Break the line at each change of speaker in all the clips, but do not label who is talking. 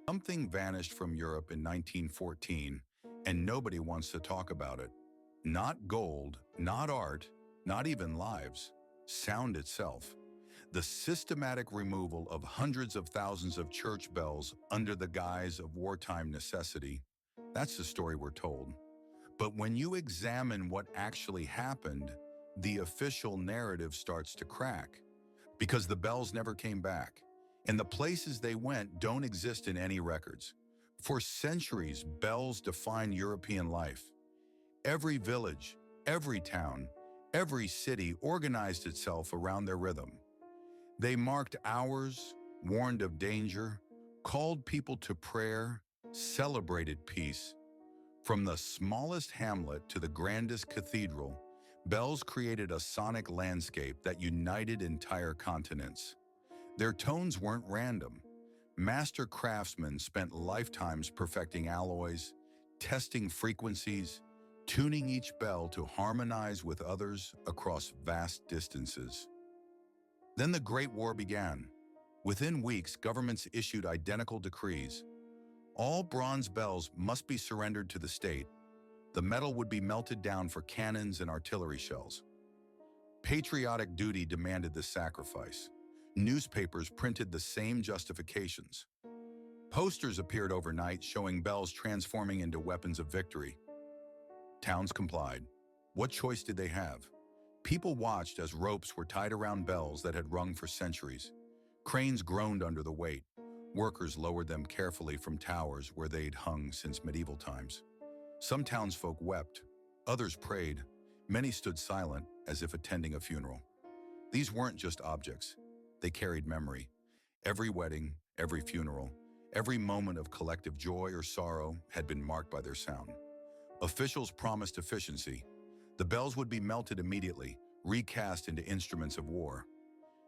Something vanished from Europe in 1914, and nobody wants to talk about it. Not gold, not art, not even lives. Sound itself. The systematic removal of hundreds of thousands of church bells under the guise of wartime necessity. That's the story we're told. But when you examine what actually happened, the official narrative starts to crack. Because the bells never came back, and the places they went don't exist in any records. For centuries, bells defined European life. Every village, every town, every city organized itself around their rhythm. They marked hours, warned of danger, called people to prayer, celebrated peace. From the smallest hamlet to the grandest cathedral, bells created a sonic landscape that united entire continents. Their tones weren't random. Master craftsmen spent lifetimes perfecting alloys, testing frequencies, tuning each bell to harmonize with others across vast distances. Then the Great War began. Within weeks, governments issued identical decrees. All bronze bells must be surrendered to the state. The metal would be melted down for cannons and artillery shells. Patriotic duty demanded the sacrifice. Newspapers printed the same justifications. Posters appeared overnight showing bells transforming into weapons of victory. Towns complied. What choice did they have? People watched as ropes were tied around bells that had rung for centuries. Cranes groaned under the weight. Workers lowered them carefully from towers where they'd hung since medieval times. Some townsfolk wept, others prayed, many stood silent as if attending a funeral. These weren't just objects, they carried memory. Every wedding, every funeral, every moment of collective joy or sorrow had been marked by their sound. Officials promised efficiency. The bells would be melted immediately, recast into instruments of war.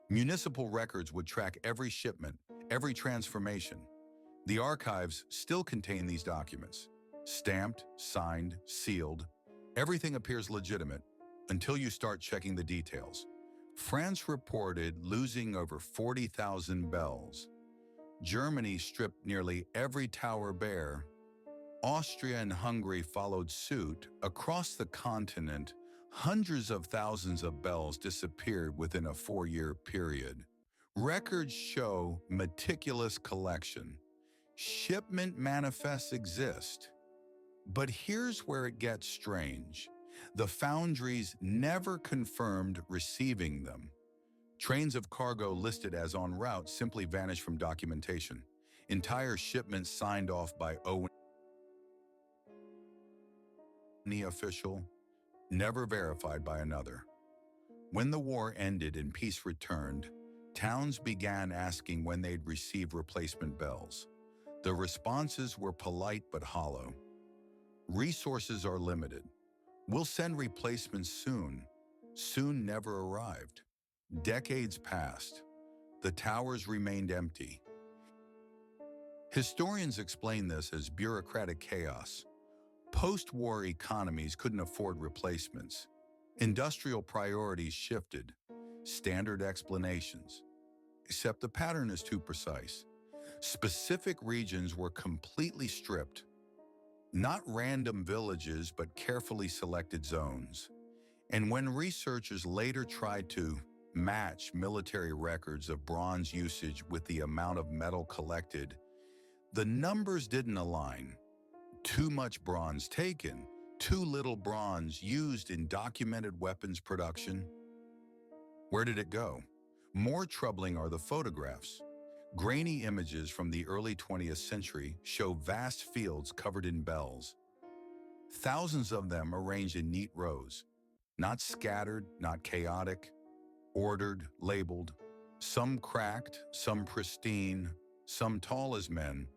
Municipal records would track every shipment, every transformation. The archives still contain these documents. Stamped, signed, sealed, everything appears legitimate until you start checking the details. France reported losing over 40,000 bells. Germany stripped nearly every tower bare. Austria and Hungary followed suit. Across the continent, hundreds of thousands of bells disappeared within a 4-year period. Records show meticulous collection. Shipment manifests exist. But here's where it gets strange. The foundries never confirmed receiving them. Trains of cargo listed as en route simply vanished from documentation. Entire shipments signed off by any official, never verified by another. When the war ended and peace returned, towns began asking when they'd receive replacement bells. The responses were polite but hollow. Resources are limited. We'll send replacements soon. Soon never arrived. Decades passed. The towers remained empty. Historians explain this as bureaucratic chaos. Post-war economies couldn't afford replacements. Industrial priorities shifted. Standard explanations. Except the pattern is too precise. Specific regions were completely stripped. Not random villages, but carefully selected zones. And when researchers later tried to match military records of bronze usage with the amount of metal collected, the numbers didn't align. Too much bronze taken, too little bronze used in documented weapons production. Where did it go? More troubling are the photographs. Grainy images from the early 20th century show vast fields covered in bells. Thousands of them arranged in neat rows. Not scattered, not chaotic. Ordered, labeled. Some cracked, some pristine, some tall as men.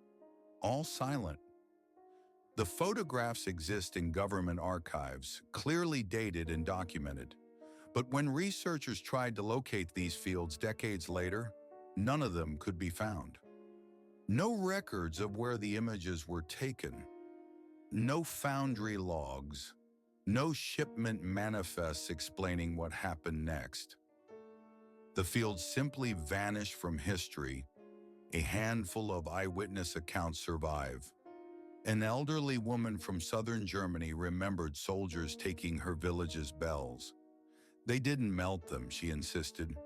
All silent. The photographs exist in government archives, clearly dated and documented. But when researchers tried to locate these fields decades later, none of them could be found. No records of where the images were taken. No foundry logs. No shipment manifests explaining what happened next. The fields simply vanished from history A handful of eyewitness accounts survive. An elderly woman from southern Germany remembered soldiers taking her village's bells. They didn't melt them, she insisted.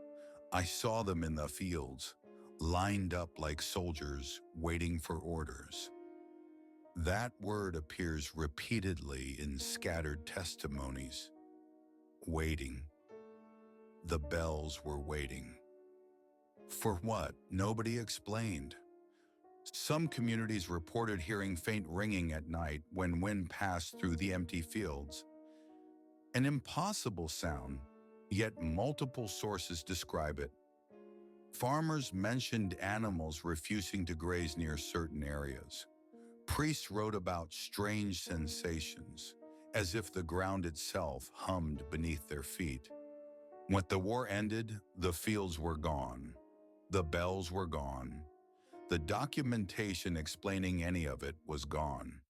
I saw them in the fields, lined up like soldiers waiting for orders. That word appears repeatedly in scattered testimonies. Waiting. The bells were waiting. For what? Nobody explained. Some communities reported hearing faint ringing at night when wind passed through the empty fields. An impossible sound, yet multiple sources describe it. Farmers mentioned animals refusing to graze near certain areas. Priests wrote about strange sensations, as if the ground itself hummed beneath their feet. When the war ended, the fields were gone. The bells were gone. The documentation explaining any of it was gone.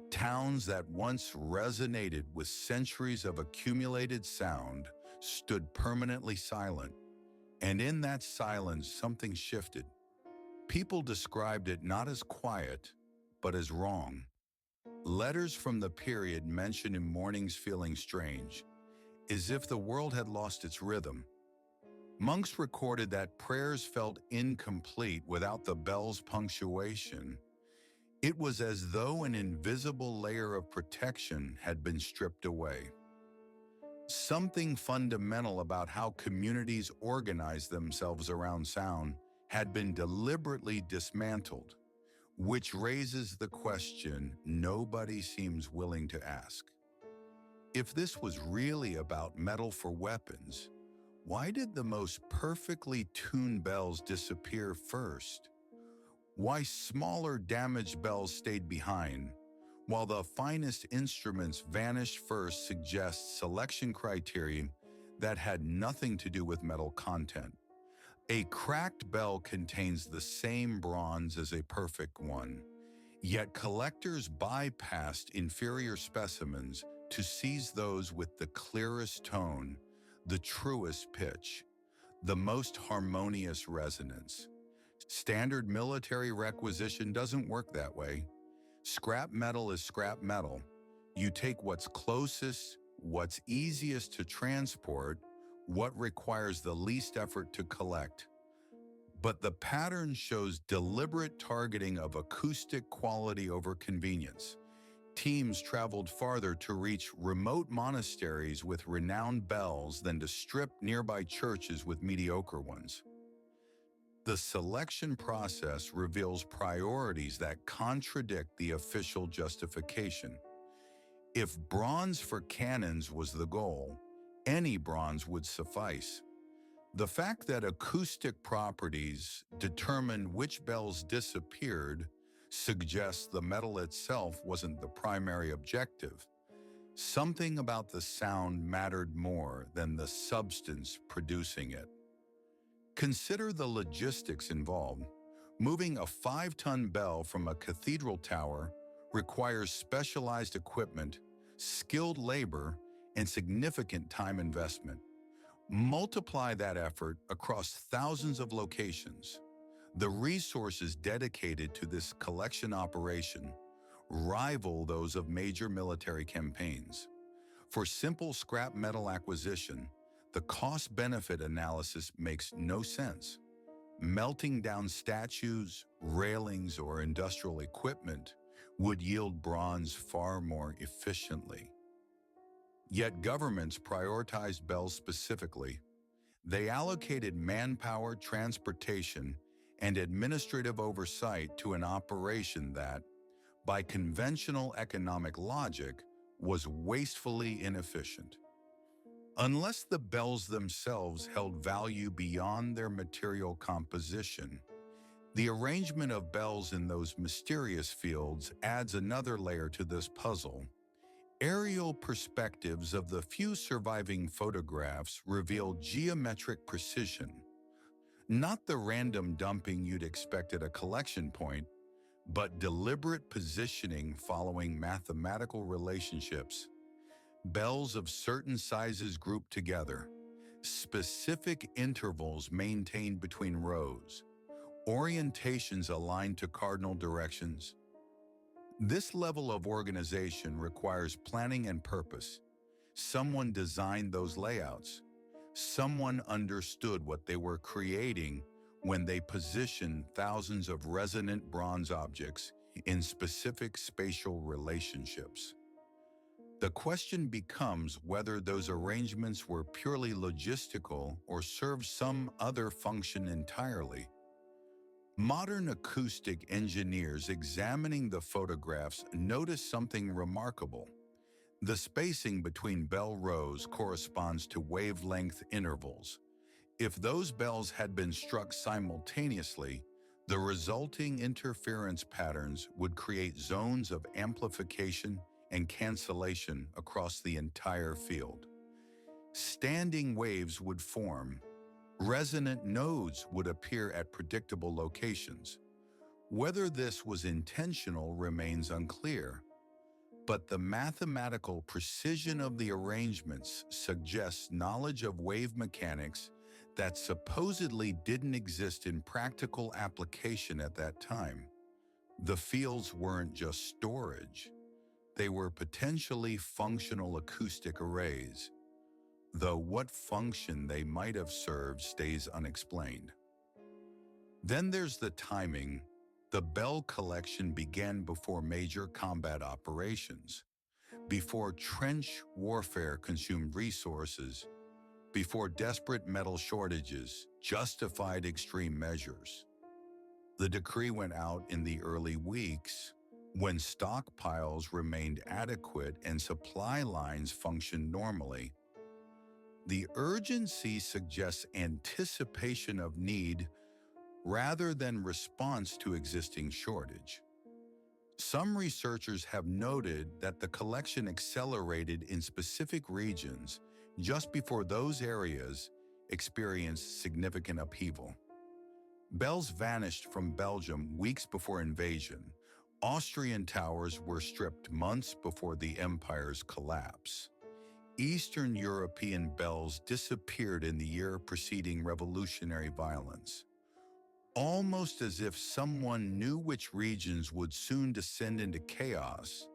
Towns that once resonated with centuries of accumulated sound stood permanently silent. And in that silence, something shifted. People described it not as quiet, but as wrong. Letters from the period mentioned in mornings feeling strange, as if the world had lost its rhythm. Monks recorded that prayers felt incomplete without the bell's punctuation. It was as though an invisible layer of protection had been stripped away. Something fundamental about how communities organize themselves around sound had been deliberately dismantled, which raises the question nobody seems willing to ask. If this was really about metal for weapons, why did the most perfectly tuned bells disappear first? Why smaller damaged bells stayed behind, while the finest instruments vanished first suggests selection criteria that had nothing to do with metal content. A cracked bell contains the same bronze as a perfect one, yet collectors bypassed inferior specimens to seize those with the clearest tone, the truest pitch, the most harmonious resonance. Standard military requisition doesn't work that way. Scrap metal is scrap metal. You take what's closest, what's easiest to transport, what requires the least effort to collect. But the pattern shows deliberate targeting of acoustic quality over convenience. Teams traveled farther to reach remote monasteries with renowned bells than to strip nearby churches with mediocre ones. The selection process reveals priorities that contradict the official justification. If bronze for cannons was the goal, any bronze would suffice. The fact that acoustic properties determined which bells disappeared suggests the metal itself wasn't the primary objective. Something about the sound mattered more than the substance producing it. Consider the logistics involved. Moving a 5-ton bell from a cathedral tower requires specialized equipment, skilled labor, and significant time investment. Multiply that effort across thousands of locations. The resources dedicated to this collection operation rival those of major military campaigns. For simple scrap metal acquisition, the cost-benefit analysis makes no sense. Melting down statues, railings, or industrial equipment would yield bronze far more efficiently. Yet governments prioritized bells specifically. They allocated manpower, transportation, and administrative oversight to an operation that, by conventional economic logic, was wastefully inefficient. Unless the bells themselves held value beyond their material composition, the arrangement of bells in those mysterious fields adds another layer to this puzzle. Aerial perspectives of the few surviving photographs reveal geometric precision, not the random dumping you'd expect at a collection point, but deliberate positioning following mathematical relationships. Bells of certain sizes grouped together, specific intervals maintained between rows, orientations aligned to cardinal directions. This level of organization requires planning and purpose. Someone designed those layouts. Someone understood what they were creating when they positioned thousands of resonant bronze objects in specific spatial relationships. The question becomes whether those arrangements were purely logistical or served some other function entirely. Modern acoustic engineers examining the photographs notice something remarkable. The spacing between bell rows corresponds to wavelength intervals. If those bells had been struck simultaneously, the resulting interference patterns would create zones of amplification and cancellation across the entire field. Standing waves would form. Resonant nodes would appear at predictable locations. Whether this was intentional remains unclear, but the mathematical precision of the arrangements suggests knowledge of wave mechanics that supposedly didn't exist in practical application at that time. The fields weren't just storage. They were potentially functional acoustic arrays, though what function they might have served stays unexplained. Then there's the timing. The bell collection began before major combat operations, before trench warfare consumed resources, before desperate metal shortages justified extreme measures. The decree went out in the early weeks, when stockpiles remained adequate and supply lines functioned normally. The urgency suggests anticipation of need rather than response to existing shortage. Some researchers have noted that the collection accelerated in specific regions just before those areas experienced significant upheaval. Bells vanished from Belgium weeks before invasion. Austrian towers were stripped months before the empire's collapse. Eastern European bells disappeared in the year preceding revolutionary violence, almost as if someone knew which regions would soon descend into chaos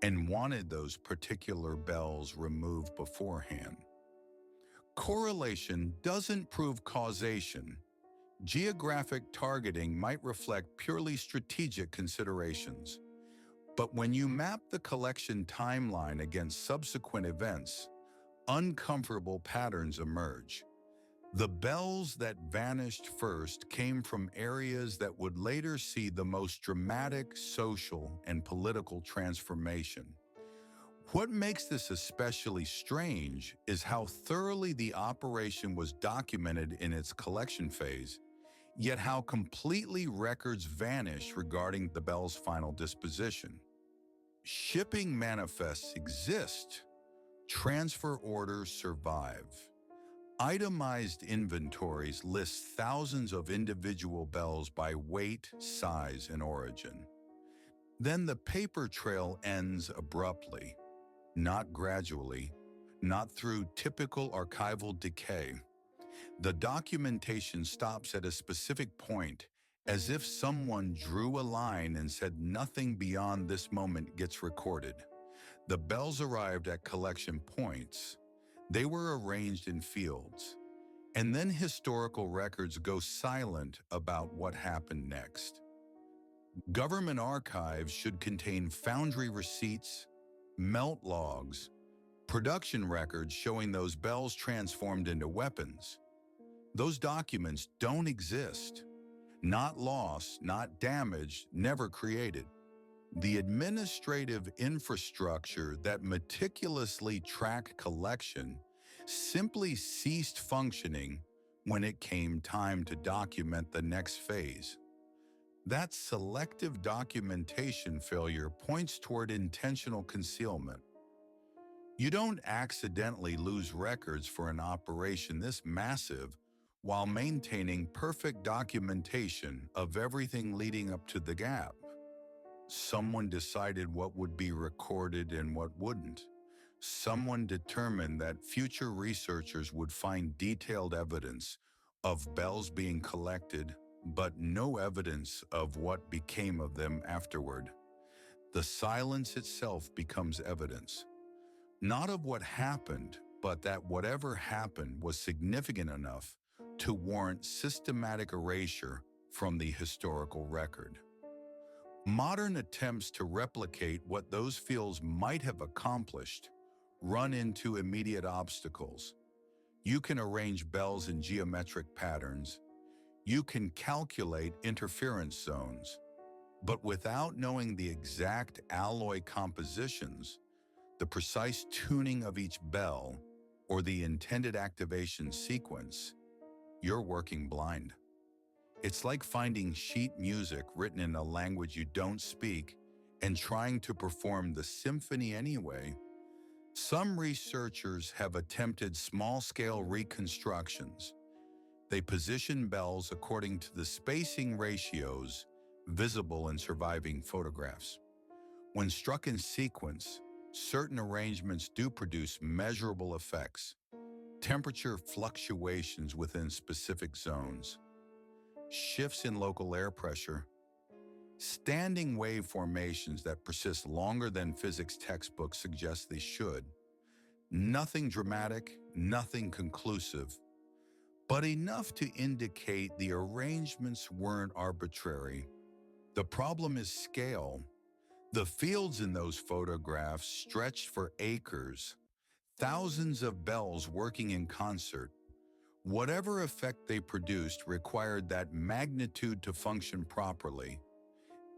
and wanted those particular bells removed beforehand. Correlation doesn't prove causation. Geographic targeting might reflect purely strategic considerations. But when you map the collection timeline against subsequent events, uncomfortable patterns emerge. The bells that vanished first came from areas that would later see the most dramatic social and political transformation. What makes this especially strange is how thoroughly the operation was documented in its collection phase, yet how completely records vanish regarding the bell's final disposition. Shipping manifests exist. Transfer orders survive. Itemized inventories list thousands of individual bells by weight, size, and origin. Then the paper trail ends abruptly, not gradually, not through typical archival decay. The documentation stops at a specific point, as if someone drew a line and said nothing beyond this moment gets recorded. The bells arrived at collection points. They were arranged in fields. And then historical records go silent about what happened next. Government archives should contain foundry receipts, melt logs, production records showing those bells transformed into weapons. Those documents don't exist. Not lost, not damaged, never created. The administrative infrastructure that meticulously tracked collection simply ceased functioning when it came time to document the next phase. That selective documentation failure points toward intentional concealment. You don't accidentally lose records for an operation this massive while maintaining perfect documentation of everything leading up to the gap. Someone decided what would be recorded and what wouldn't. Someone determined that future researchers would find detailed evidence of bells being collected, but no evidence of what became of them afterward. The silence itself becomes evidence, not of what happened, but that whatever happened was significant enough to warrant systematic erasure from the historical record. Modern attempts to replicate what those fields might have accomplished run into immediate obstacles. You can arrange bells in geometric patterns. You can calculate interference zones. But without knowing the exact alloy compositions, the precise tuning of each bell, or the intended activation sequence, you're working blind. It's like finding sheet music written in a language you don't speak and trying to perform the symphony anyway. Some researchers have attempted small-scale reconstructions. They position bells according to the spacing ratios visible in surviving photographs. When struck in sequence, certain arrangements do produce measurable effects, temperature fluctuations within specific zones, shifts in local air pressure, standing wave formations that persist longer than physics textbooks suggest they should. Nothing dramatic, nothing conclusive, but enough to indicate the arrangements weren't arbitrary. The problem is scale. The fields in those photographs stretched for acres, thousands of bells working in concert. Whatever effect they produced required that magnitude to function properly.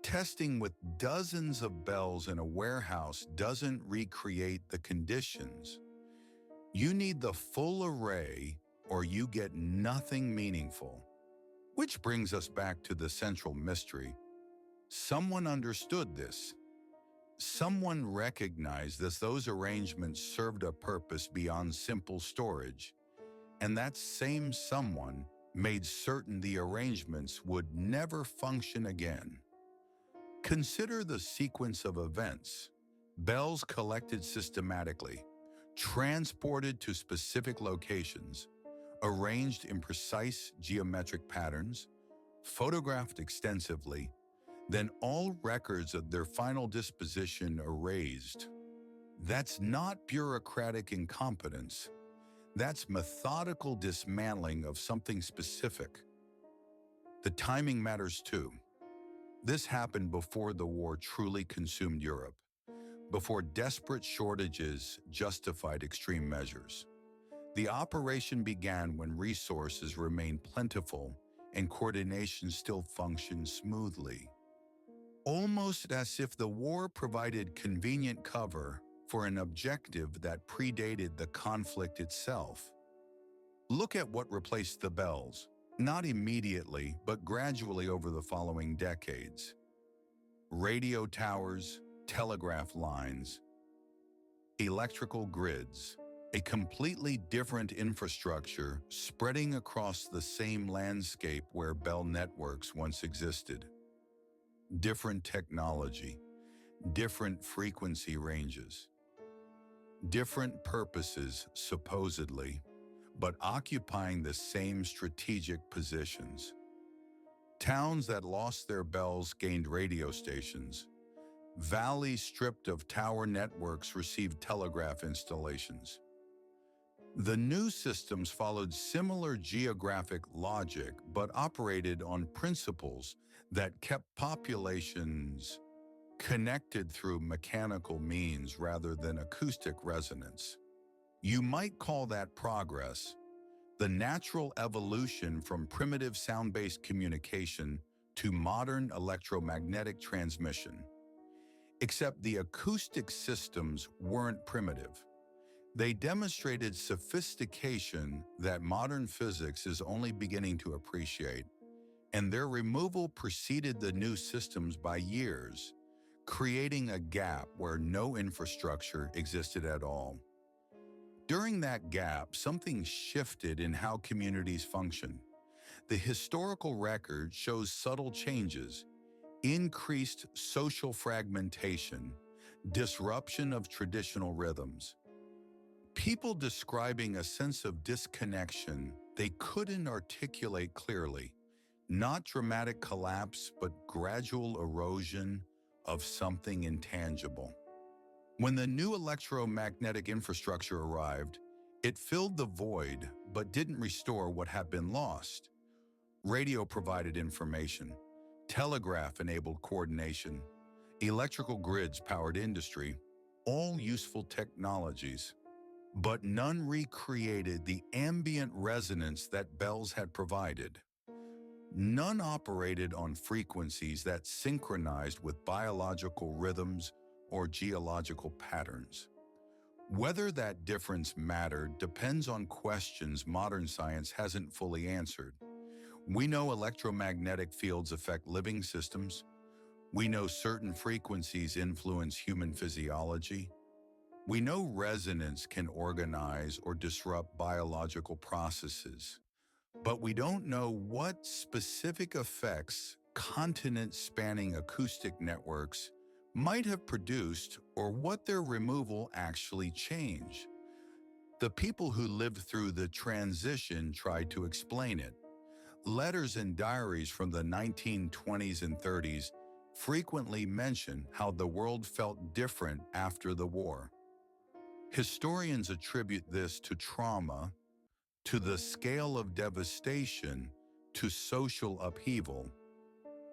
Testing with dozens of bells in a warehouse doesn't recreate the conditions. You need the full array or you get nothing meaningful. Which brings us back to the central mystery. Someone understood this. Someone recognized that those arrangements served a purpose beyond simple storage, and that same someone made certain the arrangements would never function again. Consider the sequence of events. Bells collected systematically, transported to specific locations, arranged in precise geometric patterns, photographed extensively, then all records of their final disposition erased. That's not bureaucratic incompetence. That's methodical dismantling of something specific. The timing matters too. This happened before the war truly consumed Europe, before desperate shortages justified extreme measures. The operation began when resources remained plentiful and coordination still functioned smoothly. Almost as if the war provided convenient cover for an objective that predated the conflict itself. Look at what replaced the bells, not immediately, but gradually over the following decades. Radio towers, telegraph lines, electrical grids, a completely different infrastructure spreading across the same landscape where bell networks once existed. Different technology, different frequency ranges, different purposes supposedly, but occupying the same strategic positions. Towns that lost their bells gained radio stations. Valleys stripped of tower networks received telegraph installations. The new systems followed similar geographic logic but operated on principles that kept populations connected through mechanical means rather than acoustic resonance. You might call that progress, the natural evolution from primitive sound-based communication to modern electromagnetic transmission. Except the acoustic systems weren't primitive. They demonstrated sophistication that modern physics is only beginning to appreciate, and their removal preceded the new systems by years, creating a gap where no infrastructure existed at all. During that gap, something shifted in how communities function. The historical record shows subtle changes, increased social fragmentation, disruption of traditional rhythms. People describing a sense of disconnection they couldn't articulate clearly, Not dramatic collapse, but gradual erosion of something intangible. When the new electromagnetic infrastructure arrived, it filled the void but didn't restore what had been lost. Radio provided information, telegraph enabled coordination, electrical grids powered industry, all useful technologies. But none recreated the ambient resonance that bells had provided. None operated on frequencies that synchronized with biological rhythms or geological patterns. Whether that difference mattered depends on questions modern science hasn't fully answered. We know electromagnetic fields affect living systems. We know certain frequencies influence human physiology. We know resonance can organize or disrupt biological processes. But we don't know what specific effects continent-spanning acoustic networks might have produced or what their removal actually changed. The people who lived through the transition tried to explain it. Letters and diaries from the 1920s and 30s frequently mention how the world felt different after the war. Historians attribute this to trauma, to the scale of devastation, to social upheaval,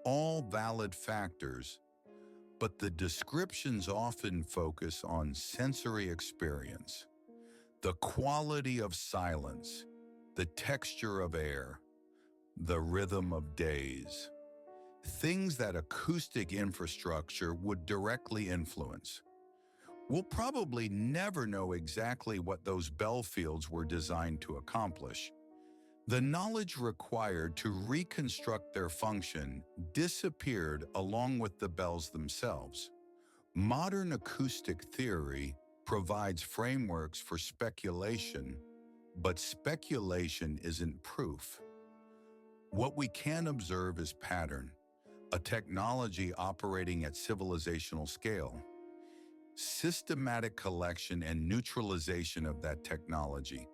all valid factors, but the descriptions often focus on sensory experience, the quality of silence, the texture of air, the rhythm of days, things that acoustic infrastructure would directly influence. We'll probably never know exactly what those bell fields were designed to accomplish. The knowledge required to reconstruct their function disappeared along with the bells themselves. Modern acoustic theory provides frameworks for speculation, but speculation isn't proof. What we can observe is pattern, a technology operating at civilizational scale. Systematic collection and neutralization of that technology,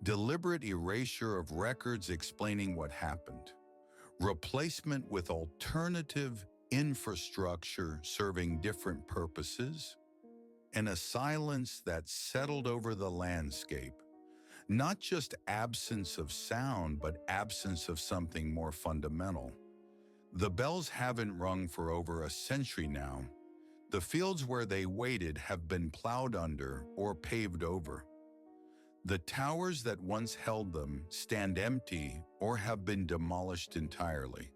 deliberate erasure of records explaining what happened, replacement with alternative infrastructure serving different purposes, and a silence that settled over the landscape. Not just absence of sound, but absence of something more fundamental. The bells haven't rung for over a century now. The fields where they waited have been plowed under or paved over. The towers that once held them stand empty or have been demolished entirely.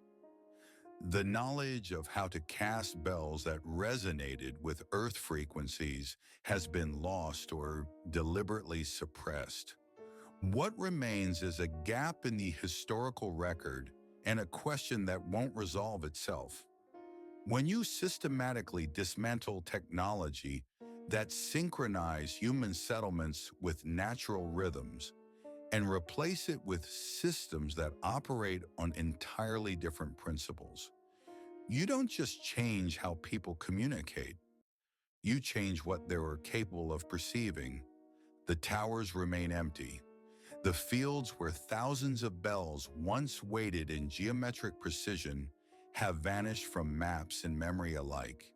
The knowledge of how to cast bells that resonated with earth frequencies has been lost or deliberately suppressed. What remains is a gap in the historical record and a question that won't resolve itself. When you systematically dismantle technology that synchronize human settlements with natural rhythms and replace it with systems that operate on entirely different principles, you don't just change how people communicate. You change what they were capable of perceiving. The towers remain empty. The fields where thousands of bells once waited in geometric precision have vanished from maps and memory alike.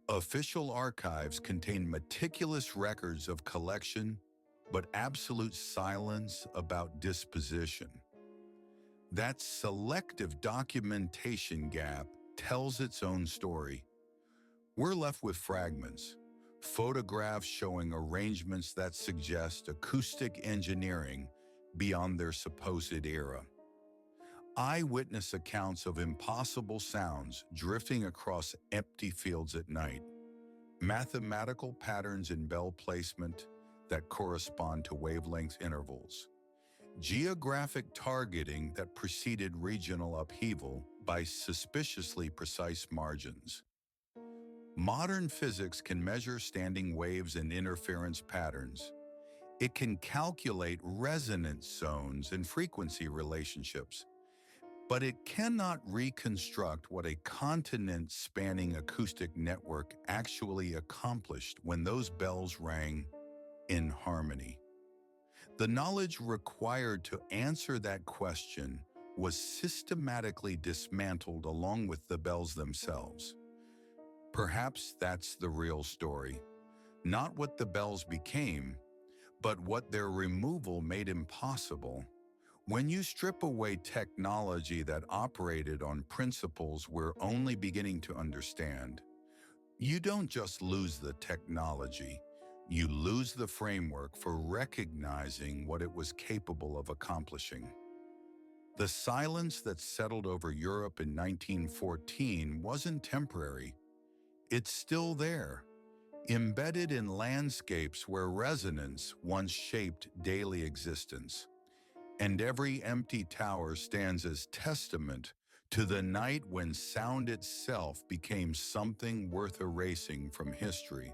Official archives contain meticulous records of collection, but absolute silence about disposition. That selective documentation gap tells its own story. We're left with fragments, photographs showing arrangements that suggest acoustic engineering beyond their supposed era. Eyewitness accounts of impossible sounds drifting across empty fields at night, mathematical patterns in bell placement that correspond to wavelength intervals, geographic targeting that preceded regional upheaval by suspiciously precise margins. Modern physics can measure standing waves and interference patterns. It can calculate resonance zones and frequency relationships, but it cannot reconstruct what a continent-spanning acoustic network actually accomplished when those bells rang in harmony. The knowledge required to answer that question was systematically dismantled along with the bells themselves. Perhaps that's the real story. Not what the bells became, but what their removal made impossible. When you strip away technology that operated on principles we're only beginning to understand, you don't just lose the technology, you lose the framework for recognizing what it was capable of accomplishing. The silence that settled over Europe in 1914 wasn't temporary. It's still there, embedded in landscapes where resonance once shaped daily existence. And every empty tower stands as testament to the night when sound itself became something worth erasing from history.